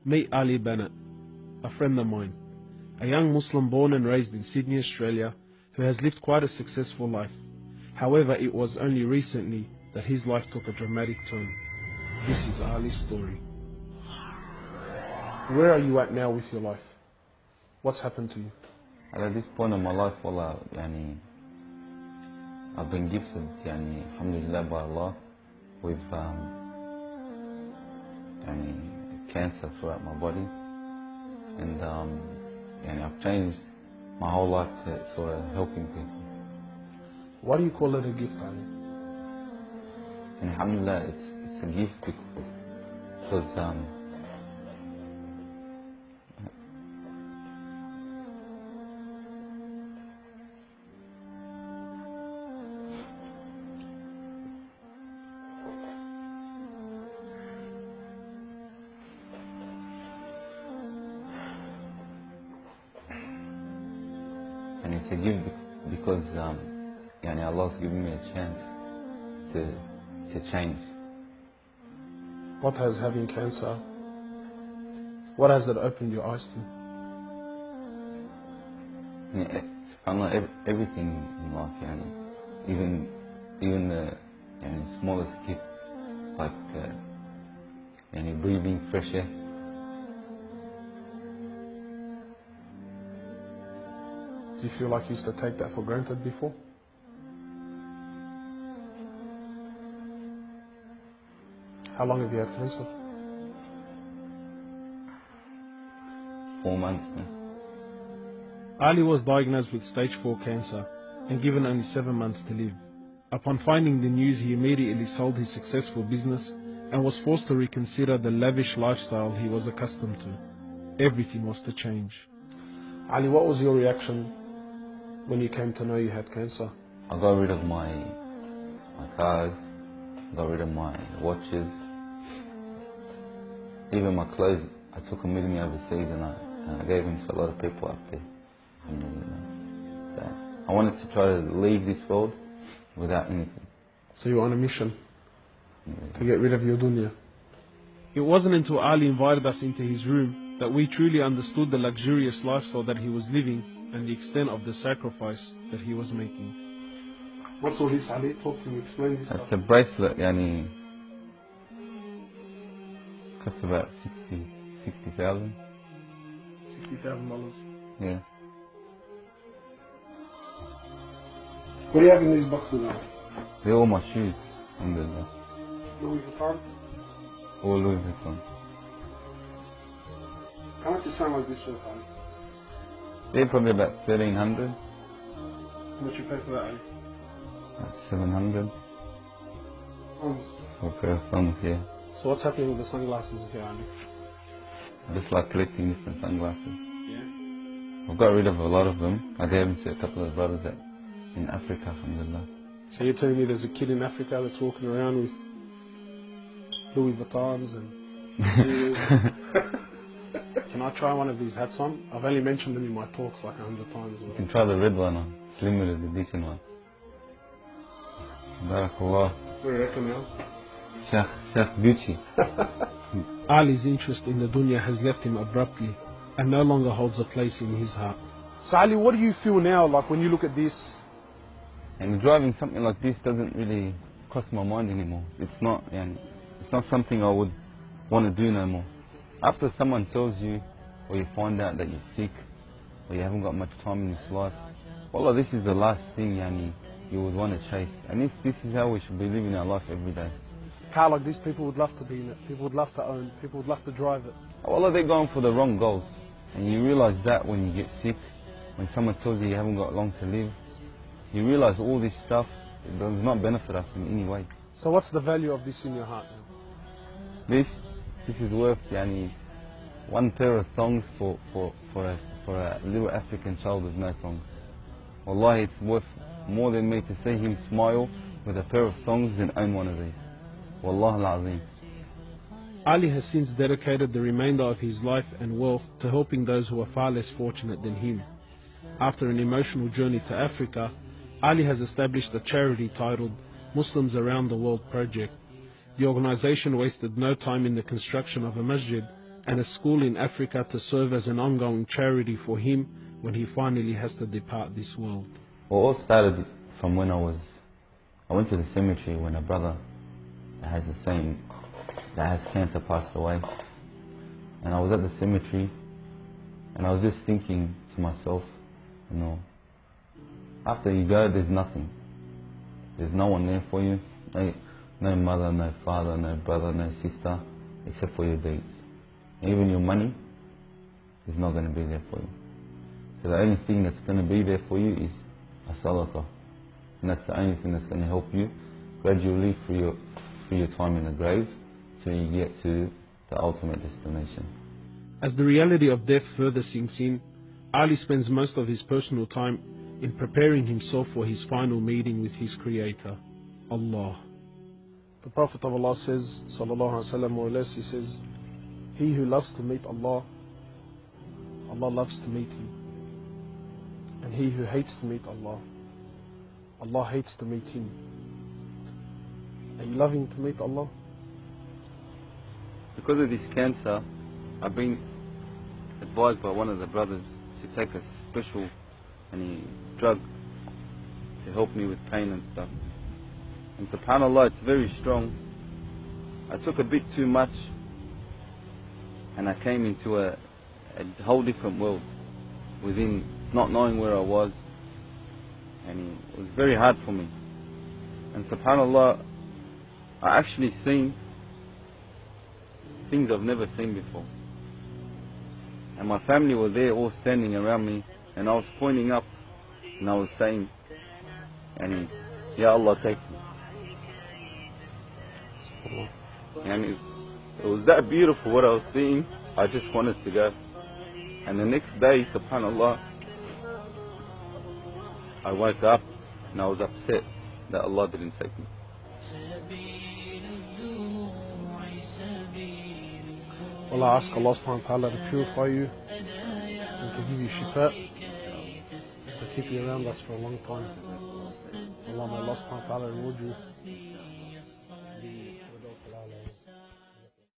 Meet Ali Banat, a friend of mine, a young Muslim born and raised in Sydney, Australia, who has lived quite a successful life. However, it was only recently that his life took a dramatic turn. This is Ali's story. Where are you at now with your life? What's happened to you? At this point in my life, والله I've been gifted alhamdulillah by Allah with cancer throughout my body, and I've changed my whole life to sort of helping people. Why do you call it a gift, Ali? And alhamdulillah, it's a gift because and it's a gift because Allah's given me a chance to change. What has having cancer, what has it opened your eyes to? SubhanAllah, everything in life, even the smallest gift, like breathing fresh air. Do you feel like you used to take that for granted before? How long have you had cancer? 4 months now. Ali was diagnosed with stage 4 cancer and given only 7 months to live. Upon finding the news, he immediately sold his successful business and was forced to reconsider the lavish lifestyle he was accustomed to. Everything was to change. Ali, what was your reaction when you came to know you had cancer? I got rid of my cars, got rid of my watches, even my clothes. I took them with me overseas and I gave them to a lot of people up there. So I wanted to try to leave this world without anything. So you were on a mission to get rid of your dunya. It wasn't until Ali invited us into his room that we truly understood the luxurious lifestyle that he was living and the extent of the sacrifice that he was making. What's all this, Ali? Talk to me, explain this. It's a bracelet, costs about $60,000. $60,000. Yeah. What do you have in these boxes now? They're all my shoes, alhamdulillah. Louis Vuitton? All Louis Vuitton. How much is something like this worth, Ali? They're probably about 1,300. How much you pay for that, Ali? About 700. Pounds. For a pair of thumbs, yeah. So what's happening with the sunglasses here, Ali? I just like collecting different sunglasses. Yeah? I've got rid of a lot of them. I gave them to a couple of brothers in Africa, alhamdulillah. So you're telling me there's a kid in Africa that's walking around with Louis Vuittons and Can I try one of these hats on? I've only mentioned them in my talks like 100 times. You can try the red one on, it's limited edition one. Barakallah. What do you reckon, else? Sheikh Gucci. Ali's interest in the dunya has left him abruptly and no longer holds a place in his heart. So Ali, what do you feel now, like when you look at this? And driving something like this doesn't really cross my mind anymore. It's not something I would want to do no more. After someone tells you, or you find out that you're sick, or you haven't got much time in this life, wallah, this is the last thing you would want to chase. And this is how we should be living our life every day. How like these people would love to be in it, people would love to own, people would love to drive it. Wallah, they're going for the wrong goals. And you realize that when you get sick, when someone tells you you haven't got long to live, you realize all this stuff does not benefit us in any way. So what's the value of this in your heart now? This is worth one pair of thongs for a little African child with no thongs. Wallahi, it's worth more than me to see him smile with a pair of thongs than own one of these. Wallah al-Azim. Ali has since dedicated the remainder of his life and wealth to helping those who are far less fortunate than him. After an emotional journey to Africa, Ali has established a charity titled Muslims Around the World Project. The organization wasted no time in the construction of a masjid and a school in Africa to serve as an ongoing charity for him when he finally has to depart this world. Well, it all started from when I went to the cemetery when a brother that has cancer passed away. And I was at the cemetery and I was just thinking to myself, you know, after you go, there's nothing. There's no one there for you. No mother, no father, no brother, no sister, except for your deeds. Even your money is not going to be there for you. So the only thing that's going to be there for you is a sadaqah. And that's the only thing that's going to help you gradually through your time in the grave till you get to the ultimate destination. As the reality of death further sinks in, Ali spends most of his personal time in preparing himself for his final meeting with his Creator, Allah. The Prophet of Allah says, sallallahu alaihi wasallam, more or less, he says, he who loves to meet Allah, Allah loves to meet him. And he who hates to meet Allah, Allah hates to meet him. Are you loving to meet Allah? Because of this cancer, I've been advised by one of the brothers to take a special drug to help me with pain and stuff. And subhanAllah, it's very strong. I took a bit too much and I came into a whole different world within not knowing where I was, and it was very hard for me. And subhanAllah, I actually seen things I've never seen before. And my family were there all standing around me, and I was pointing up and I was saying, Ya Allah, take me. And it was that beautiful what I was seeing. I just wanted to go. And the next day, subhanAllah, I woke up and I was upset that Allah didn't take me. Well, I ask Allah subhanahu wa ta'ala to purify you and to give you shifa, to keep you around us for a long time. Allah, may Allah subhanahu wa ta'ala reward you